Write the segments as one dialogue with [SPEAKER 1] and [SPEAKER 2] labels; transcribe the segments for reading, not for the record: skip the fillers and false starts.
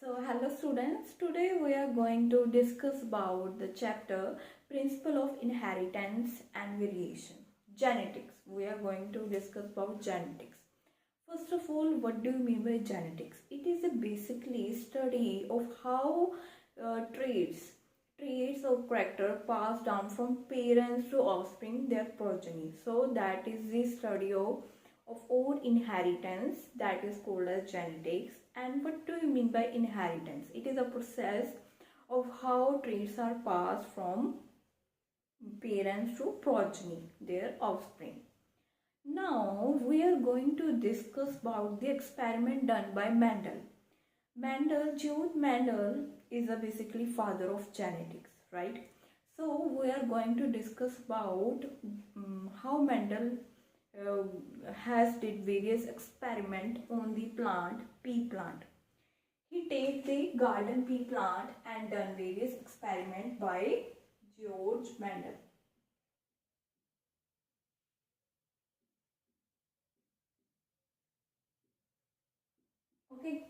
[SPEAKER 1] So hello students, today we are going to discuss about the chapter Principle of Inheritance and Variation. Genetics. We are going to discuss about genetics. First of all, what do you mean by genetics? It is a basically study of how traits of character pass down from parents to offspring, their progeny. So that is the study of all inheritance, that is called as genetics. And what do you mean by inheritance? It is a process of how traits are passed from parents to progeny, their offspring. Now we are going to discuss about the experiment done by Mendel. George Mendel is a basically father of genetics, right? So we are going to discuss about how Mendel has did various experiment on the pea plant. He take the garden pea plant and done various experiment by George Mendel. Okay,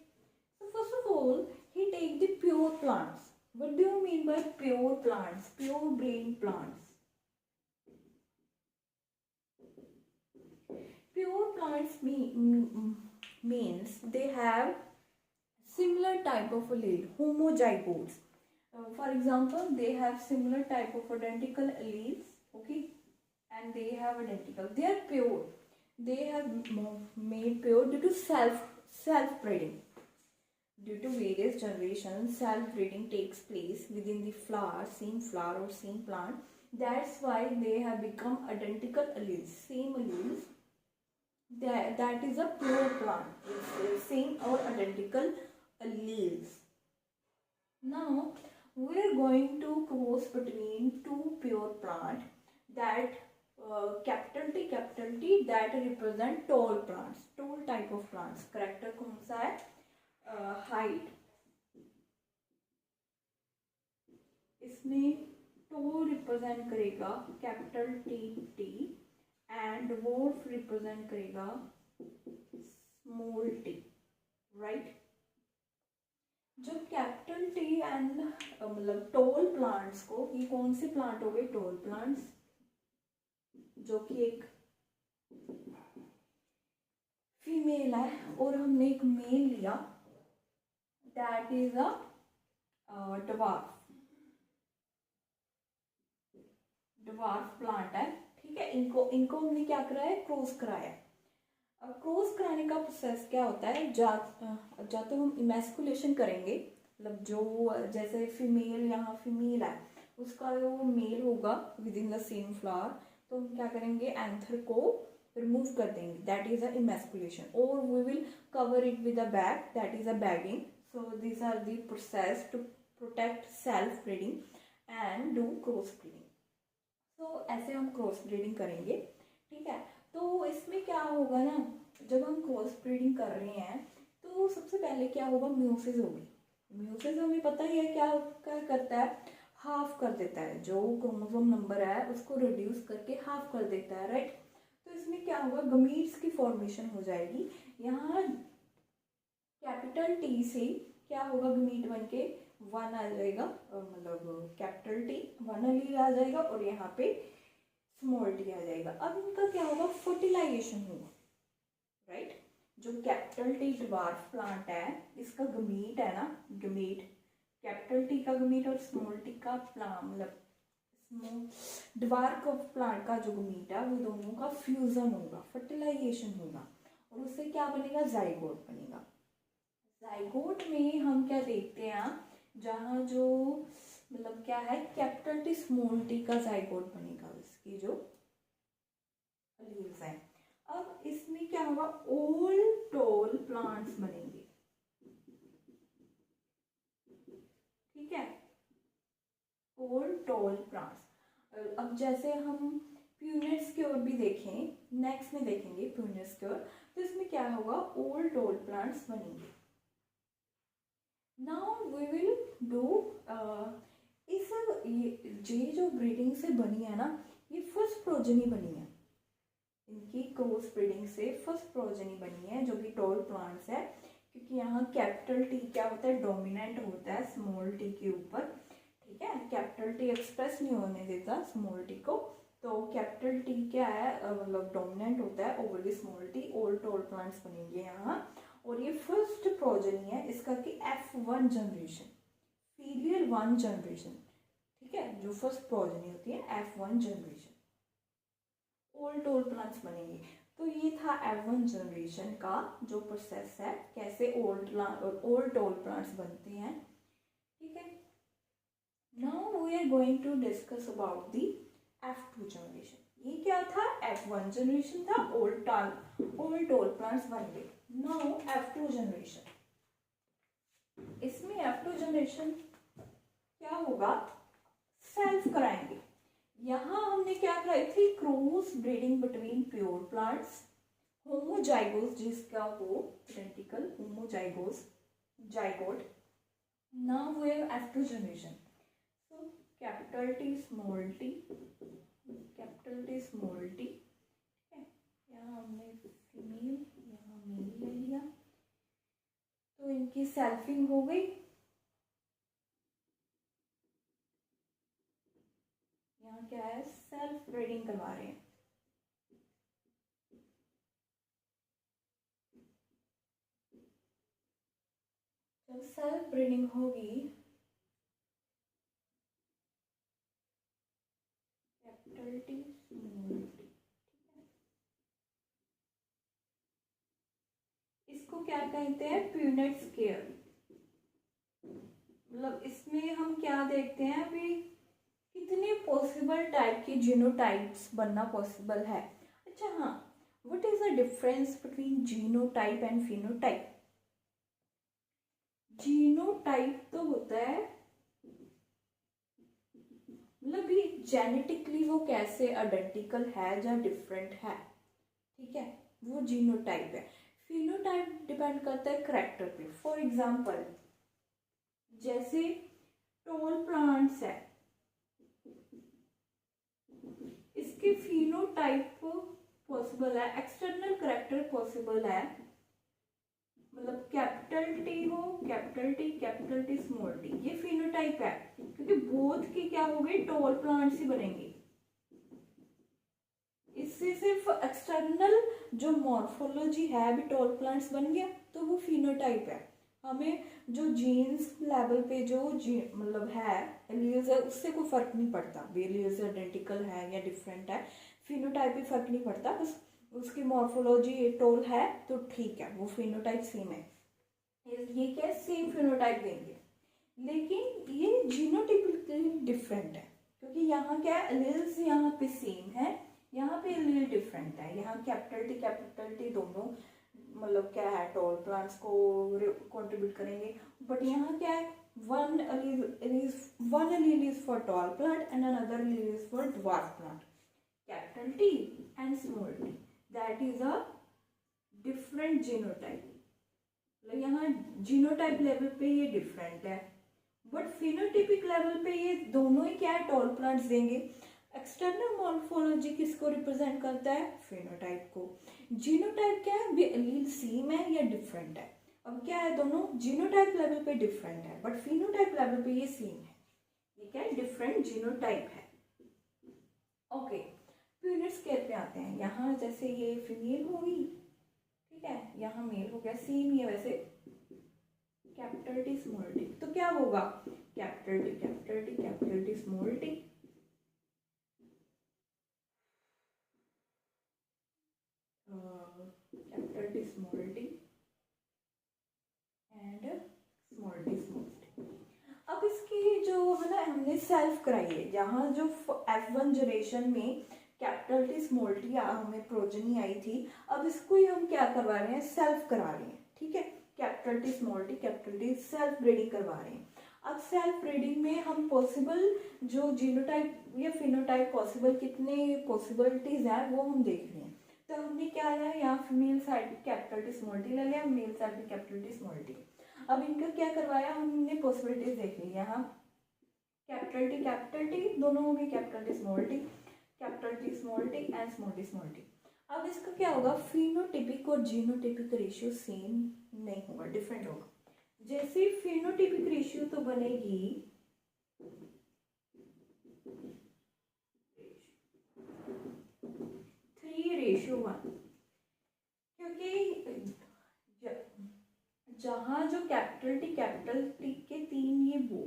[SPEAKER 1] so first of all, he take the pure plants. What do you mean by pure plants? Pure brain plants. Pure plants means they have similar type of allele, homozygotes. For example, they have similar type of identical alleles, okay, and they have identical. They are pure. They have made pure due to self breeding. Due to various generations, self breeding takes place within the same flower or same plant. That's why they have become identical alleles, same alleles. That is a pure plant. It's same or identical alleles. Now we are going to cross between two pure plant that capital T that represent tall plants, tall type of plants. Character कौन सा है? Height. इसमें tall represent करेगा capital T and वोल्फ represent करेगा small t, right. जब capital T and मतलब tall plants को, ये कौन से प्लांट हो गए? टॉल प्लांट्स, जो कि एक फीमेल है और हमने एक मेल लिया, that is a dwarf plant है. ठीक है, इनको हमने क्या कराया? क्रॉस कराया. अब क्रॉस कराने का प्रोसेस क्या होता है? जा तो हम इमेस्कुलेशन करेंगे, मतलब जो जैसे फीमेल, यहाँ फीमेल है, उसका जो मेल होगा within the same flower, तो हम क्या करेंगे? एंथर को रिमूव कर देंगे, दैट इज अ इमेस्कुलेशन. और we will cover it with a bag, that is a bagging. So this are the process to protect self breeding and do cross breeding. तो ऐसे हम क्रॉस ब्रीडिंग करेंगे. ठीक है, तो इसमें क्या होगा ना, जब हम क्रॉस ब्रीडिंग कर रहे हैं तो सबसे पहले क्या होगा? म्यूसिस होगी. म्यूसिस हमें पता ही है क्या करता है? हाफ कर देता है. जो क्रोमोसोम नंबर है उसको रिड्यूस करके हाफ कर देता है, राइट. तो इसमें क्या होगा? गमीट्स की फॉर्मेशन हो जाएगी. यहाँ कैपिटल टी से क्या होगा? गमीट बन के वन आ जाएगा, मतलब कैपिटल टी वन अलील आ जाएगा और यहाँ पे स्मॉल टी आ जाएगा. अब इनका क्या होगा? फर्टिलाइजेशन होगा, राइट. जो कैपिटल टी ड्वार्फ प्लांट है, इसका गमीट है ना, गमीट, कैपिटल टी का गमीट और स्मॉल टी का प्लांट, मतलब ड्वार्फ प्लांट का जो गमीट है वो दोनों का फ्यूजन होगा, फर्टिलाइजेशन होगा, और उससे क्या बनेगा? जाइगोट बनेगा. जाइगोट में हम क्या देखते हैं? जहाँ जो मतलब क्या है? कैपिटल टी स्मॉल टी का जाइगोट बनेगा, इसकी जो लीव्स हैं. अब इसमें क्या होगा? ऑल टॉल प्लांट्स बनेंगे. ठीक है, ऑल टॉल प्लांट्स. अब जैसे हम प्यूनेट्स की ओर भी देखें, नेक्स्ट में देखेंगे प्यूनेट्स की ओर, तो इसमें क्या होगा? ऑल टॉल प्लांट्स बनेंगे. नाउ वी विल डू ये जो ब्रीडिंग से बनी है ना, ये फर्स्ट प्रोजेनी बनी है. इनकी क्रॉस ब्रीडिंग से फर्स्ट प्रोजेनी बनी है, जो भी टॉल प्लांट्स है. क्योंकि यहाँ कैपिटल टी क्या होता है, डोमिनेंट होता है स्मॉल टी के ऊपर, ठीक है। कैपिटल टी एक्सप्रेस नहीं होने देता स्मॉल टी को, तो कैपिटल टी क्या है, मतलब डोमिनेंट होता है over the small T. All tall plants बनेंगे यहाँ, और ये फर्स्ट प्रोजेनी है इसका कि F1 जनरेशन, फीलियर 1 जनरेशन, ठीक है। जो फर्स्ट प्रोजेनी होती है F1 generation, all tall plants बनेंगे। तो ये था F1 जनरेशन का जो प्रोसेस है, कैसे ऑल टॉल प्लांट्स बनते हैं, ठीक है। Now we are going to discuss about the F2 generation. ये क्या था, F1 जनरेशन था, ऑल टॉल प्लांट्स बन गए। नाउ F2 जनरेशन, इसमें F2 जनरेशन क्या होगा, सेल्फ कराएंगे। यहाँ हमने क्या कराई थी, cross breeding between pure plants, homozygous जिसका हो identical homozygous zygote. Now we have F2 generation, so capital T small t, capital T small t, ठीक है। यहाँ हमने फीमेल, यहाँ मेल ले लिया, तो इनकी सेल्फिंग हो गई। यहाँ क्या है, सेल्फ ब्रीडिंग करवा रहे हैं। जब सेल्फ ब्रीडिंग होगी, कैपिटल T स्मॉल t, इसको क्या कहते हैं, प्यूनेट स्केयर। मतलब इसमें हम क्या देखते हैं अभी, कितने पॉसिबल टाइप के जीनोटाइप्स बनना पॉसिबल है। अच्छा हाँ, what is the difference between genotype and phenotype. Genotype तो होता है मतलब ये जेनेटिकली वो कैसे आइडेंटिकल है या डिफरेंट है, ठीक है, वो जीनोटाइप है। फिनोटाइप डिपेंड करता है करेक्टर पे। फॉर एग्जाम्पल जैसे टॉल प्लांट्स है, इसके फिनोटाइप पॉसिबल है, एक्सटर्नल करेक्टर पॉसिबल है, मतलब कैपिटल टी हो, कैपिटल टी स्मॉल टी, ये फिनोटाइप है। क्योंकि बोथ की क्या हो गई, टॉल प्लांट्स ही बनेंगे। इससे सिर्फ एक्सटर्नल जो मॉर्फोलॉजी है भी टॉल प्लांट्स बन गया, तो वो फिनोटाइप है। हमें जो जीन्स लेवल पे जो मतलब है एलील्स है, उससे कोई फर्क नहीं पड़ता, एलील्स आइडेंटिकल है या डिफरेंट है, फिनोटाइप भी फर्क नहीं पड़ता, बस उसकी मॉर्फोलॉजी टोल है तो ठीक है, वो फिनोटाइप सेम है। ये क्या है, सेम फिनोटाइप देंगे, लेकिन ये जीनोटाइपिकली डिफरेंट है। क्योंकि यहाँ क्या है, एलील्स यहाँ पे सेम है, यहाँ पे एलील डिफरेंट है। यहाँ कैपिटल टी दोनों मतलब क्या है, टॉल प्लांट्स को कंट्रीब्यूट करेंगे, बट यहाँ क्या है, one allele is for tall plant and another allele is for dwarf plant, capital T and small t, that is a different genotype। मतलब यहाँ जीनोटाइप लेवल पे ये डिफरेंट है, बट फिनोटिपिक लेवल पे ये दोनों ही क्या है, टॉल प्लांट्स देंगे। एक्सटर्नल मॉर्फोलॉजी किसको रिप्रेजेंट करता है, फिनोटाइप को। जीनोटाइप क्या है, भी एलील सेम है या डिफरेंट है। अब क्या है, दोनों जीनोटाइप लेवल पे डिफरेंट है, बट फिनोटाइप लेवल पे ये सेम है। ये क्या है, डिफरेंट जीनोटाइप है। ओके, प्यूनेट स्केयर पे आते हैं। यहाँ जैसे ये फीमेल होगी, ठीक है, यहाँ मेल हो गया, सेम ये वैसे कैपिटल टी स्मॉल टी, तो क्या होगा, capital T small T, capital T small T and small T. अब इसकी जो है ना, हमने सेल्फ कराई है, यहाँ जो F1 जनरेशन में कैपिटल टी स्मॉल टी हमें प्रोजेनी आई थी, अब इसको ही हम क्या करवा रहे हैं, सेल्फ करा रहे हैं, ठीक है। Capital T small T capital T self breeding करवा रहे हैं। अब सेल्फ ब्रीडिंग में हम पॉसिबल जो जीनोटाइप या फिनोटाइप पॉसिबल कितने पॉसिबिलिटीज हैं वो हम देख रहे हैं। तो हमने क्या है, यहाँ female side capital T small T ले लिया, मेल साइड भी कैपिटल टी स्मॉल टी। अब इनका क्या करवाया, हमने पॉसिबिलिटीज देख ली। यहाँ कैपिटल टी दोनों होंगे, capital T small T and small T. अब इसका क्या होगा, फिनोटिपिक और जीनोटिपिक रेशियो सेम नहीं होगा, डिफरेंट होगा। जैसे फिनोटिपिक रेशियो तो बनेगी 3:1, क्योंकि जहाँ जो कैपिटल टी के 3 ये वो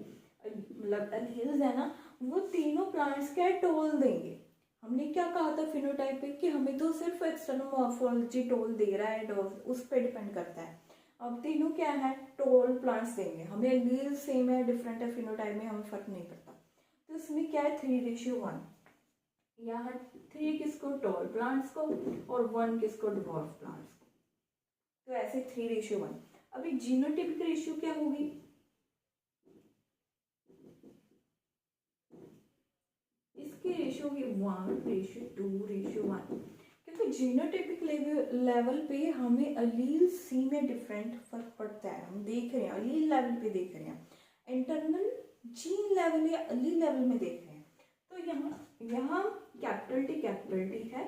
[SPEAKER 1] मतलब एल्डिहाइड्स है ना, वो तीनों प्लांट्स क्या टोल देंगे। हमने क्या कहा था फिनोटाइपिक कि हमें तो सिर्फ एक्सटर्नल मॉर्फोलॉजी टोल दे रहा है, उस पर डिपेंड करता है। अब तीनों क्या है, टोल प्लांट्स देंगे हमें, एल्डिहाइड सेम है डिफरेंट है, फिनोटाइप में हमें फर्क नहीं पड़ता। तो इसमें क्या है 3:1, यहाँ 3 किसको, टॉल प्लांट्स को, और 1 किसको, ड्वार्फ प्लांट्स को। तो ऐसे 3:1। अभी जीनोटिपिक रेशियो क्या होगी, इसकी रेशियो होगी 1:2:1, क्योंकि जीनोटिपिक लेवल पे हमें अलील सी में डिफरेंट फर्क पड़ता है। हम देख रहे हैं अलील लेवल पे देख रहे हैं, इंटरनल जीन लेवल या अलील लेवल में देख रहे हैं। तो यहाँ कैपिटल टी है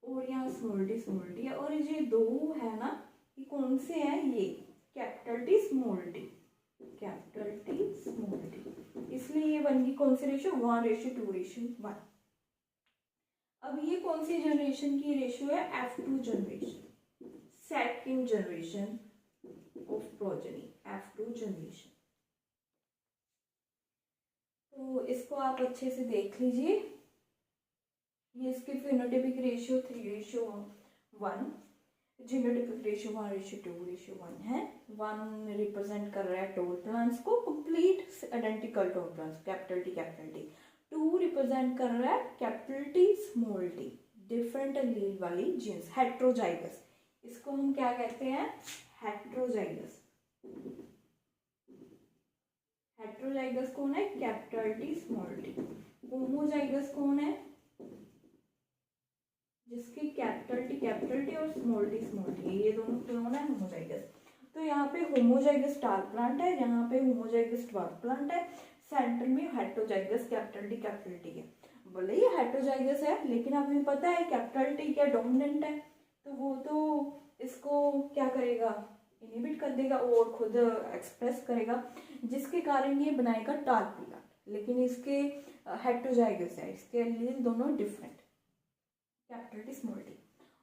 [SPEAKER 1] और यहाँ स्मॉल टी है, और ये दो है ना, ये कौन से हैं, ये कैपिटल टी स्मॉल टी, इसलिए ये बन गई कौन सी रेशियो, 1:2:1। अब ये कौन सी जनरेशन की रेशियो है, F2 generation, second generation of progeny, F2 generation. तो इसको आप अच्छे से देख लीजिए। ये इसकी फिनोटिपिक रेशियो 3:1, जीनोटिपिक रेशियो 1:2:1 है। 1 रिप्रेजेंट कर रहा है टोल प्लांट्स को, complete identical toll plants, capital T. 2 represent कर रहा है capital T small T, different allele वाली जीन्स, हेट्रोजाइगस। इसको हम क्या कहते हैं, हेट्रोजाइगस। हेट्रोजाइगस कौन है, capital T small T. Homozygous कौन है, जिसकी कैपिटल टी और स्मॉल टी, ये दोनों कौन है, होमोजाइगस। तो यहाँ पे होमोजाइगस टाल प्लांट है, यहाँ पे होमोजाइगस ड्वार्फ प्लांट है, सेंटर में हेट्रोजाइगस कैपिटल टी है। बोले ये हेट्रोजाइगस है, लेकिन अब हमें पता है कैपिटल टी क्या डोमिनेंट है, तो वो तो इसको क्या करेगा, इनहिबिट कर देगा और खुद एक्सप्रेस करेगा, जिसके कारण ये बनाएगा टाल प्लांट। लेकिन इसके हेट्रोजाइगस है, इसके एलील दोनों different, capital T small T.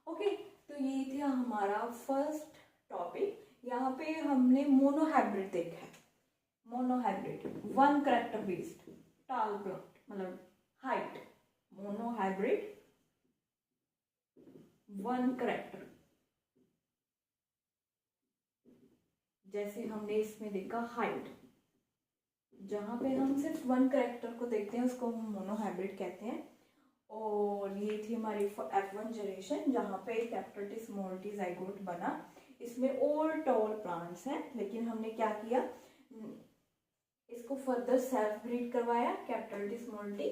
[SPEAKER 1] Okay, तो ये था हमारा फर्स्ट टॉपिक। यहाँ पे हमने मोनोहाइब्रिड देखा है, मोनोहाइब्रिड 1 कैरेक्टर बेस्ड टाल प्लांट, मतलब हाइट, मोनोहाइब्रिड 1 कैरेक्टर। जैसे हमने इसमें देखा हाइट, जहाँ पे हम सिर्फ 1 कैरेक्टर को देखते हैं उसको हम मोनोहाइब्रिड कहते हैं। और ये थी हमारी F1 जनरेशन, जहाँ पे capital T small T zygote बना। इसमें ऑल टॉल प्लांट्स हैं, लेकिन हमने क्या किया, इसको फर्दर सेल्फ ब्रीड करवाया, कैपिटल टी स्मॉल टी,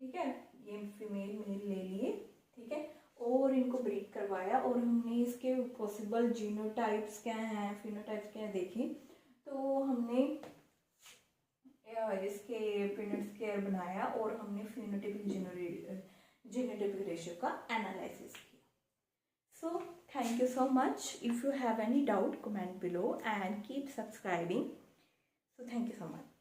[SPEAKER 1] ठीक है, ये फीमेल मेल ले लिए, ठीक है, और इनको ब्रीड करवाया, और हमने इसके पॉसिबल जीनोटाइप्स क्या हैं, फिनोटाइप्स क्या हैं देखे। तो हमने इसके पीनट स्क्वायर बनाया और हमने फिनोटाइपिक जीनोटाइपिक रेशियो का एनालिसिस किया। So thank you so much. If you have any doubt, comment below and keep subscribing. So thank you so much.